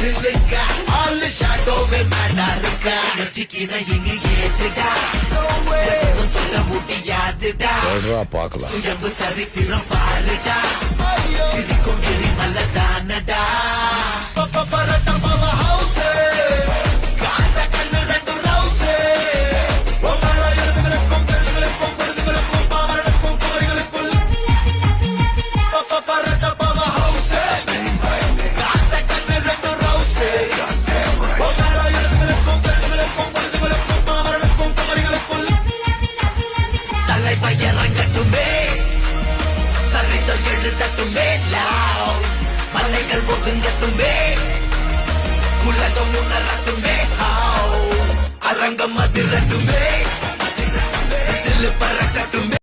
சில்லுக்கா all ஷாடோவே மேடா இருக்கா வச்சிக்கின எங்க ஏத்துடா தொட்ட முடியாதுடா பாக்கலாம் சுயம்பு சரித்திரம் பாருடா சிரிக்கும் கிரி மல்லதானடா பரட்ட பவ ஹவுஸ் காந்த கண்ணு ரெண்டு ரவுஸ் ஒவ்வொரு எழுதுகளுக்கும் பெருதுகளுக்கும் பொழுதுகளுக்கும் பாவர்களுக்கும் குமரிகளுக்குள் பரட்ட பவ ஹவுஸ் காந்த கண்ணு ரெண்டு ரவுஸ் ஒவ்வொரு எழுதுகளுக்கும் பெருதுகளுக்கும் பொழுதுகளுக்கும் பாவர்களுக்கும் குமரிகளுக்குள் தலை பையரங்கட்டுமே சரிதம் எழுதட்டுமே லாவ் மலைகள் ஒதுங்கட்டுமே உலகம் உணரட்டுமே அரங்கம் அதிரட்டுமே சில்லு பறக்கட்டுமே